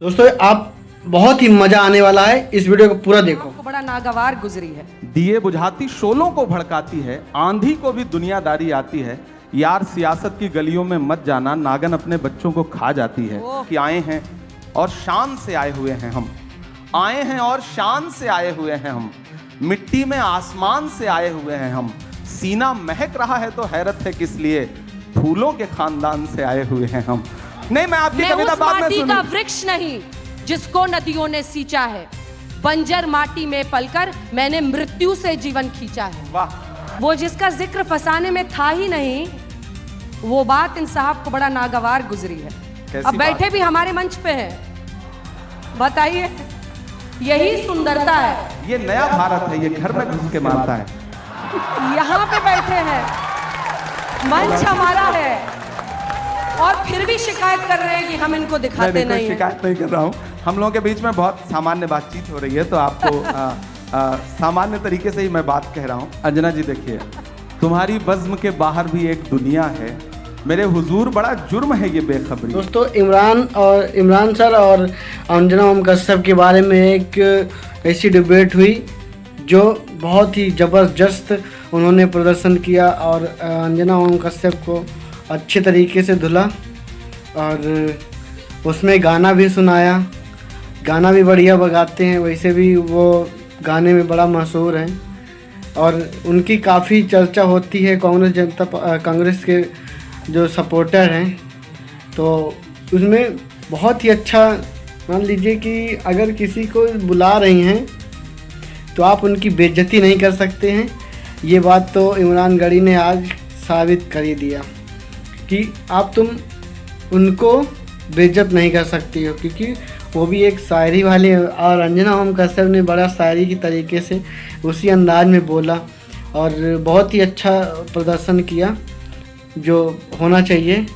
दोस्तों आप बहुत ही मजा आने वाला है, इस वीडियो को पूरा देखो। आपको बड़ा नागवार गुजरी है। दिए बुझाती शोलों को भड़काती है, आंधी को भी दुनियादारी आती है। यार सियासत की गलियों में मत जाना, नागन अपने बच्चों को खा जाती है। कि आए हैं और शान से आए हुए हैं हम, आए हैं और शान से आए हुए हैं हम, मिट्टी में आसमान से आए हुए हैं हम। सीना महक रहा है तो हैरत है किस लिए, फूलों के खानदान से आए हुए हैं हम। नहीं, मैं आपकी कविता बाद में सुनूं। का वृक्ष नहीं जिसको नदियों ने सींचा है, बंजर माटी में पलकर मैंने मृत्यु से जीवन खींचा है। वाह। वो जिसका जिक्र फसाने में था ही नहीं, वो बात इन साहब को बड़ा नागवार गुजरी है। अब बैठे भी हमारे मंच पे हैं, बताइए यही सुंदरता है। ये नया भारत है, ये घर में घुस के मारता है। यहाँ पे बैठे हैं, मंच हमारा है, और फिर भी शिकायत कर रहे हैं कि हम इनको दिखाते नहीं। शिकायत नहीं कर रहा हूँ, हम लोगों के बीच में बहुत सामान्य बातचीत हो रही है, तो आपको सामान्य तरीके से ही मैं बात कह रहा हूँ। अंजना जी देखिए, तुम्हारी बज़्म के बाहर भी एक दुनिया है, मेरे हुजूर बड़ा जुर्म है ये बेखबरी। दोस्तों इमरान सर और अंजना ओम कश्यप के बारे में एक ऐसी डिबेट हुई जो बहुत ही ज़बरदस्त उन्होंने प्रदर्शन किया, और अंजना ओम कश्यप को अच्छे तरीके से धुला और उसमें गाना भी सुनाया। गाना भी बढ़िया बजाते हैं, वैसे भी वो गाने में बड़ा मशहूर हैं और उनकी काफ़ी चर्चा होती है कांग्रेस के जो सपोर्टर हैं। तो उसमें बहुत ही अच्छा, मान लीजिए कि अगर किसी को बुला रही हैं तो आप उनकी बेइज्जती नहीं कर सकते हैं। ये बात तो इमरान गढ़ी ने आज साबित कर ही दिया कि तुम उनको बेइज्जत नहीं कर सकती हो, क्योंकि वो भी एक शायरी वाले। और अंजना ओम कश्यप ने बड़ा शायरी की तरीके से उसी अंदाज में बोला और बहुत ही अच्छा प्रदर्शन किया जो होना चाहिए।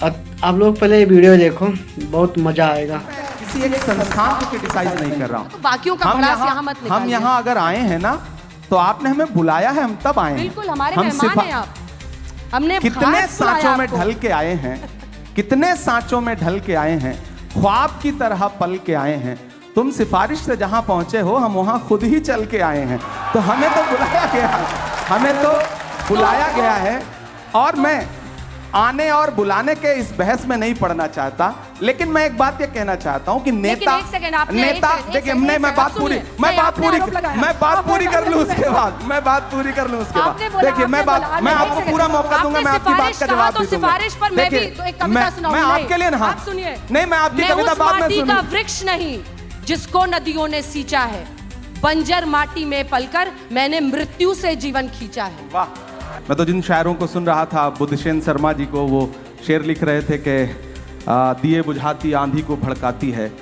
आप लोग पहले ये वीडियो देखो, बहुत मज़ा आएगा। किसी एक संस्थान को क्रिटिसाइज नहीं कर रहा हूँ, बाकियों का भड़ास यहाँ मत निकालिए। हम यहाँ अगर आए हैं ना तो आपने हमें बुलाया है, हम तब आए हैं। बिल्कुल हमारे मेहमान हैं आप। हमने कितने सांचों में ढल के आए हैं, कितने सांचों में ढल के आए हैं, ख्वाब की तरह पल के आए हैं। तुम सिफारिश से जहां पहुंचे हो, हम वहां खुद ही चल के आए हैं। तो हमें तो बुलाया गया है, हमें तो बुलाया गया है। और मैं आने और बुलाने के इस बहस में नहीं पड़ना चाहता, लेकिन मैं एक बात ये कहना चाहता हूं कि नेता देखिए, मैं बात पूरी कर लूं उसके बाद, देखिए मैं आपको पूरा मौका दूंगा, मैं आपकी बात का जवाब भी दूंगा। मैं आपके लिए ना, नहीं, मैं आपकी कविता बाद में सुनूंगा। वृक्ष नहीं जिसको नदियों ने सींचा है, बंजर माटी में पलकर मैंने मृत्यु से जीवन खींचा है। वाह। मैं तो जिन शायरों को सुन रहा था, बुद्धसेन शर्मा जी को, वो शेर लिख रहे थे कि दिए बुझाती आंधी को भड़काती है,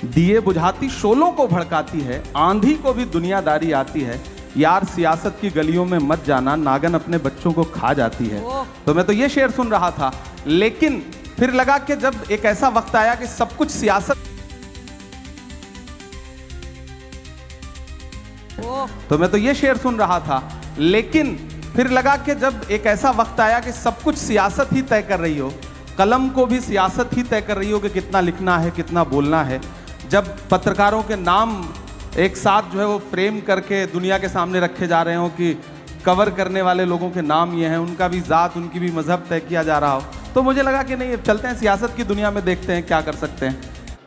दिए बुझाती शोलों को भड़काती है, आंधी को भी दुनियादारी आती है। यार सियासत की गलियों में मत जाना, नागन अपने बच्चों को खा जाती है। तो मैं तो ये शेर सुन रहा था, लेकिन फिर लगा कि जब एक ऐसा वक्त आया कि सब कुछ सियासत, तो मैं तो ये शेर सुन रहा था, लेकिन फिर लगा कि जब एक ऐसा वक्त आया कि सब कुछ सियासत ही तय कर रही हो, कलम को भी सियासत ही तय कर रही हो कि कितना लिखना है, कितना बोलना है। जब पत्रकारों के नाम एक साथ जो है वो फ्रेम करके दुनिया के सामने रखे जा रहे हो कि कवर करने वाले लोगों के नाम ये हैं, उनका भी ज़ात, उनकी भी मजहब तय किया जा रहा हो, तो मुझे लगा कि नहीं, अब चलते हैं सियासत की दुनिया में, देखते हैं क्या कर सकते हैं।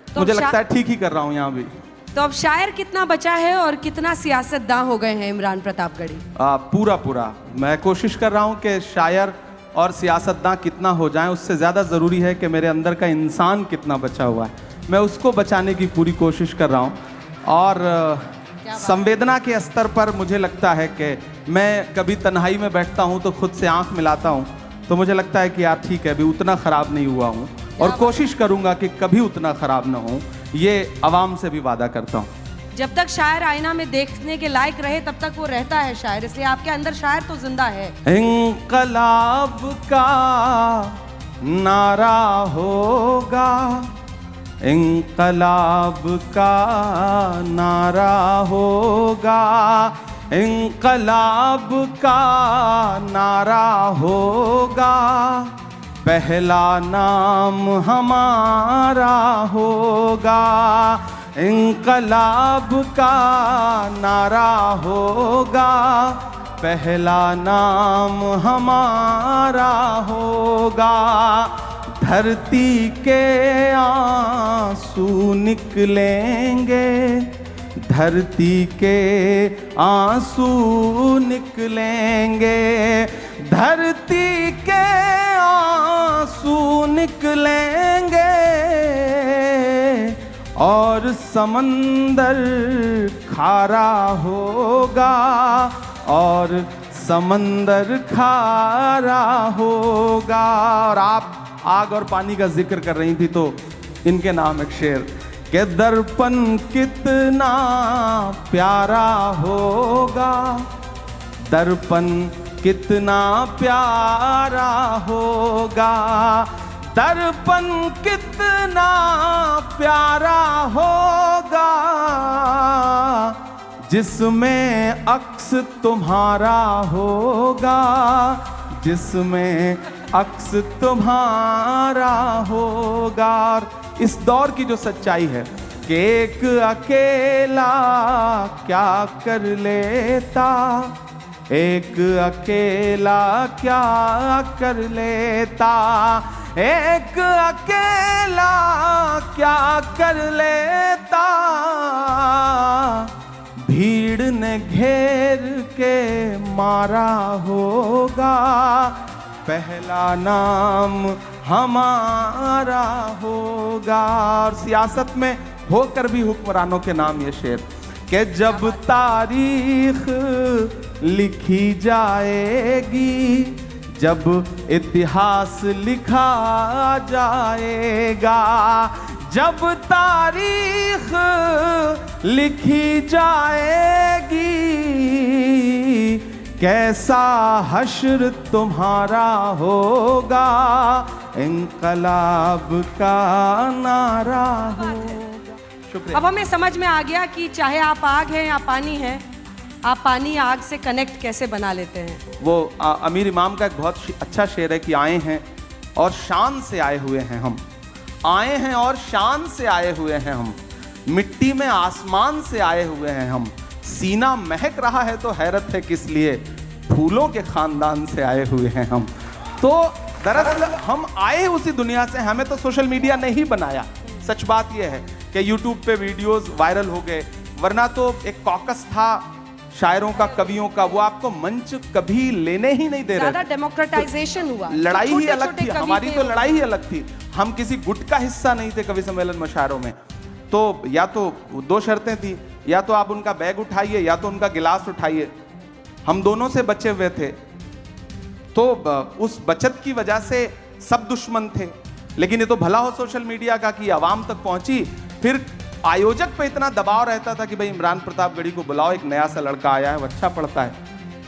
तो मुझे लगता है ठीक ही कर रहा हूँ यहाँ भी। तो अब शायर कितना बचा है और कितना सियासतदां हो गए हैं इमरान प्रतापगढ़ी? पूरा मैं कोशिश कर रहा हूं कि शायर और सियासतदां कितना हो जाएं, उससे ज़्यादा ज़रूरी है कि मेरे अंदर का इंसान कितना बचा हुआ है, मैं उसको बचाने की पूरी कोशिश कर रहा हूं। और संवेदना के स्तर पर मुझे लगता है कि मैं कभी तन्हाई में बैठता हूं तो खुद से आंख मिलाता हूं, तो मुझे लगता है कि यार ठीक है, अभी उतना ख़राब नहीं हुआ हूँ, और कोशिश करूँगा कि कभी उतना ख़राब ना हो, ये अवाम से भी वादा करता हूँ। जब तक शायर आईना में देखने के लायक रहे तब तक वो रहता है शायर, इसलिए आपके अंदर शायर तो जिंदा है। इंकलाब का नारा होगा, इंकलाब का नारा होगा, इंकलाब का नारा होगा, पहला नाम हमारा होगा, इंकलाब का नारा होगा, पहला नाम हमारा होगा। धरती के आंसू निकलेंगे, धरती के आंसू निकलेंगे, धरती के आंसू निकलेंगे, और समंदर खारा होगा, और समंदर खारा होगा। और आप आग और पानी का जिक्र कर रही थी तो इनके नाम एक शेर के दर्पण कितना प्यारा होगा, दर्पण कितना प्यारा होगा, दर्पण कितना प्यारा होगा, जिसमें अक्स तुम्हारा होगा, जिसमें अक्स तुम्हारा होगा। इस दौर की जो सच्चाई है कि एक अकेला क्या कर लेता, एक अकेला क्या कर लेता, एक अकेला क्या कर लेता, भीड़ ने घेर के मारा होगा, पहला नाम हमारा होगा। और सियासत में होकर भी हुक्मरानों के नाम ये शेर कि जब तारीख लिखी जाएगी, जब इतिहास लिखा जाएगा, जब तारीख लिखी जाएगी, कैसा हश्र तुम्हारा होगा, इंकलाब का नारा होगा। शुक्रिया। अब हमें समझ में आ गया कि चाहे आप आग हैं या पानी हैं, आप पानी या आग से कनेक्ट कैसे बना लेते हैं। वो अमीर इमाम का एक बहुत अच्छा शेर है कि आए हैं और शान से आए हुए हैं हम, आए हैं और शान से आए हुए हैं हम, मिट्टी में आसमान से आए हुए हैं हम, सीना महक रहा है तो हैरत है किस लिए, फूलों के खानदान से आए हुए हैं हम। तो दरअसल हम आए उसी दुनिया से, हमें तो सोशल मीडिया ने ही बनाया। सच बात यह है कि यूट्यूब पे वीडियोस वायरल हो गए, वरना तो एक कॉकस था शायरों का, कवियों का, वो आपको मंच कभी लेने ही नहीं दे रहे। ज्यादा डेमोक्रेटाइजेशन हुआ, लड़ाई ही अलग थी, हमारी तो लड़ाई ही अलग थी। हम किसी गुट का हिस्सा नहीं थे कवि सम्मेलन मुशायरों में। तो या तो दो शर्तें थी, या तो आप उनका बैग उठाइए या तो उनका गिलास उठाइए। हम दोनों से बचे हुए थे, तो उस बचत की वजह से सब दुश्मन थे। लेकिन ये तो भला हो सोशल मीडिया का कि आवाम तक पहुंची। फिर आयोजक पे इतना दबाव रहता था कि भाई इमरान प्रतापगढ़ी को बुलाओ, एक नया सा लड़का आया है, वो अच्छा पढ़ता है।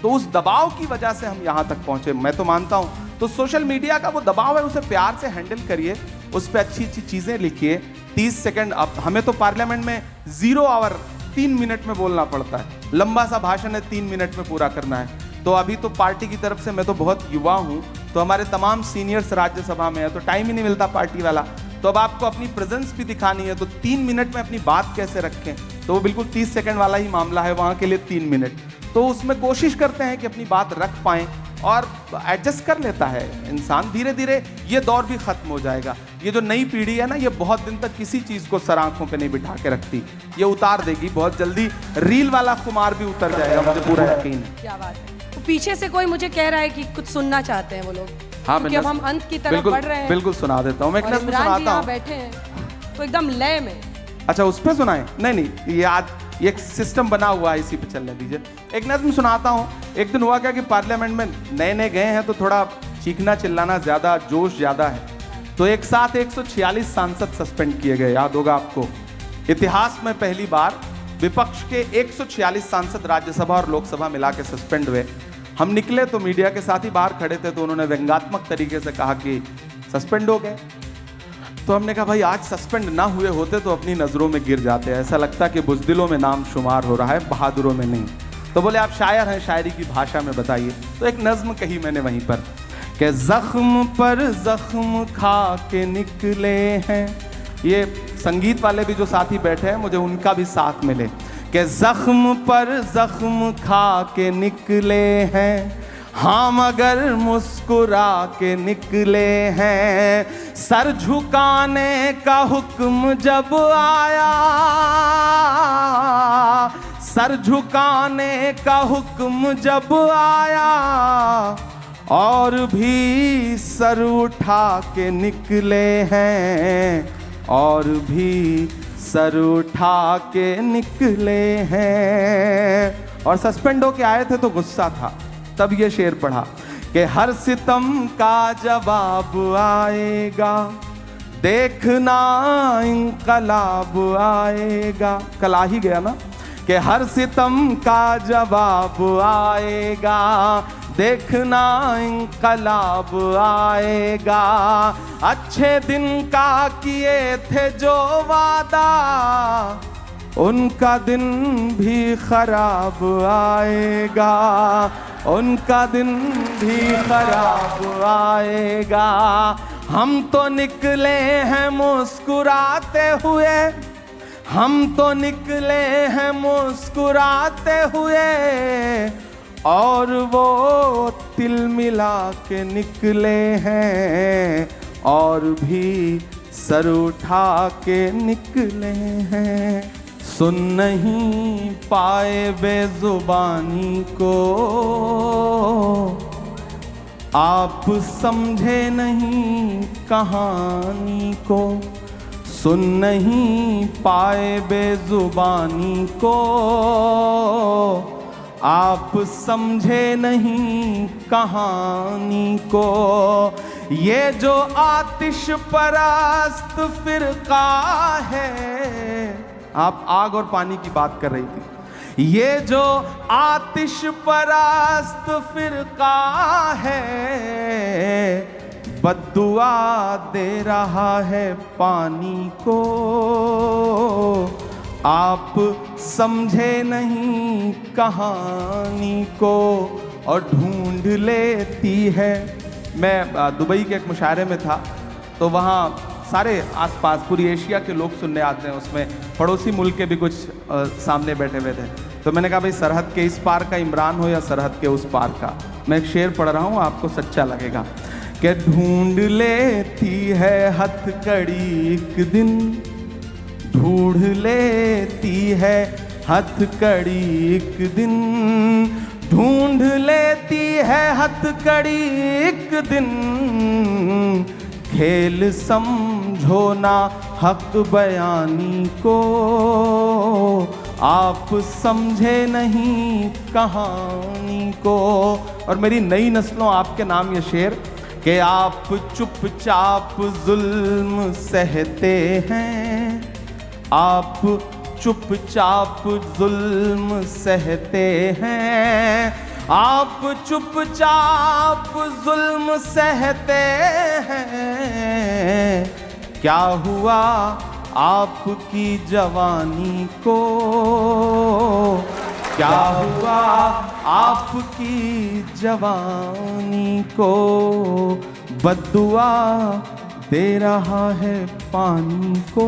तो उस दबाव की वजह से हम यहाँ तक पहुंचे, मैं तो मानता हूँ। तो सोशल मीडिया का वो दबाव है, उसे प्यार से हैंडल करिए, उस पर अच्छी अच्छी चीज़ें लिखिए। 30 सेकंड, अब हमें तो पार्लियामेंट में 0 आवर 3 मिनट में बोलना पड़ता है, लंबा सा भाषण है 3 मिनट में पूरा करना है। तो अभी तो पार्टी की तरफ से, मैं तो बहुत युवा हूँ, तो हमारे तमाम सीनियर्स राज्यसभा में है, तो टाइम ही नहीं मिलता पार्टी वाला। तो अब आपको अपनी प्रेजेंस भी दिखानी है, तो 3 मिनट में अपनी बात कैसे रखें, तो वो बिल्कुल 30 सेकंड वाला ही मामला है वहाँ के लिए 3 मिनट। तो उसमें कोशिश करते हैं कि अपनी बात रख पाएँ और एडजस्ट कर लेता है इंसान। धीरे धीरे ये दौर भी खत्म हो जाएगा। ये जो नई पीढ़ी है ना, ये बहुत दिन तक किसी चीज़ को सर आंखों पे नहीं बिठा के रखती, ये उतार देगी बहुत जल्दी। रील वाला खुमार भी उतर जाएगा, मुझे पूरा यकीन है। क्या बात है। तो पीछे से कोई मुझे कह रहा है कि कुछ सुनना चाहते हैं वो लोग। हाँ, क्योंकि अब हम अंत की तरफ बढ़ रहे हैं। बिल्कुल सुना देता हूँ मैं, एक नज़्म सुनाता हूँ। बैठे हैं तो एकदम लय में। अच्छा, उस पर सुनाएं? नहीं, ये आज ये एक सिस्टम बना हुआ है, इसी पे चलने दीजिए। एक नज़्म सुनाता हूँ। एक दिन हुआ क्या कि पार्लियामेंट में नए नए गए हैं, तो थोड़ा चीखना चिल्लाना ज़्यादा, जोश ज़्यादा है, तो एक साथ 146 सांसद सस्पेंड किए गए। याद होगा आपको, इतिहास में पहली बार विपक्ष के 146 सांसद राज्यसभा और लोकसभा मिला के सस्पेंड हुए। हम निकले तो मीडिया के साथ ही बाहर खड़े थे, तो उन्होंने व्यंग्यात्मक तरीके से कहा कि सस्पेंड हो गए। तो हमने कहा भाई आज सस्पेंड ना हुए होते तो अपनी नज़रों में गिर जाते, ऐसा लगता कि बुज़दिलों में नाम शुमार हो रहा है, बहादुरों में नहीं। तो बोले आप शायर हैं, शायरी की भाषा में बताइए। तो एक नज़्म कही मैंने वहीं पर कि जख्म पर जख्म खा के निकले हैं। ये संगीत वाले भी जो साथी बैठे हैं मुझे उनका भी साथ मिले कि जख्म पर जख्म खा के निकले हैं, हाँ मगर मुस्कुरा के निकले हैं। सर झुकाने का हुक्म जब आया, सर झुकाने का हुक्म जब आया, और भी सर उठा के निकले हैं, और भी सर उठा के निकले हैं। और सस्पेंड होके आए थे तो गुस्सा था, तब ये शेर पढ़ा कि हर सितम का जवाब आएगा, देखना इंकलाब आएगा। कल आ ही गया ना कि हर सितम का जवाब आएगा, देखना इंकलाब आएगा। अच्छे दिन का किए थे जो वादा, उनका दिन भी खराब आएगा, उनका दिन भी खराब आएगा। हम तो निकले हैं मुस्कुराते हुए, हम तो निकले हैं मुस्कुराते हुए, और वो तिल मिला के निकले हैं, और भी सर उठा के निकले हैं। सुन नहीं पाए बेजुबानी को, आप समझे नहीं कहानी को। सुन नहीं पाए बेजुबानी को, आप समझे नहीं कहानी को। ये जो आतिश परस्त फिरका है, आप आग और पानी की बात कर रही थी, ये जो आतिश परस्त फिरका है, बद्दुआ दे रहा है पानी को। आप समझे नहीं कहानी को, और ढूंढ लेती है। मैं दुबई के एक मुशायरे में था, तो वहाँ सारे आसपास पूरी एशिया के लोग सुनने आते हैं, उसमें पड़ोसी मुल्क के भी कुछ सामने बैठे हुए थे। तो मैंने कहा भाई सरहद के इस पार का इमरान हो या सरहद के उस पार का। मैं एक शेर पढ़ रहा हूँ, आपको सच्चा लगेगा कि ढूंढ लेती है हथकड़ी एक दिन, ढूंढ लेती है हथकड़ी एक दिन, ढूंढ लेती है हथकड़ी एक दिन। खेल समझो ना हक बयानी को, आप समझे नहीं कहानी को। और मेरी नई नस्लों आपके नाम ये शेर कि आप चुपचाप जुल्म सहते हैं, आप चुपचाप जुल्म सहते हैं, आप चुपचाप जुल्म सहते हैं। क्या हुआ आपकी जवानी को, क्या हुआ आपकी जवानी को। बद्दुआ दे रहा है पानी को।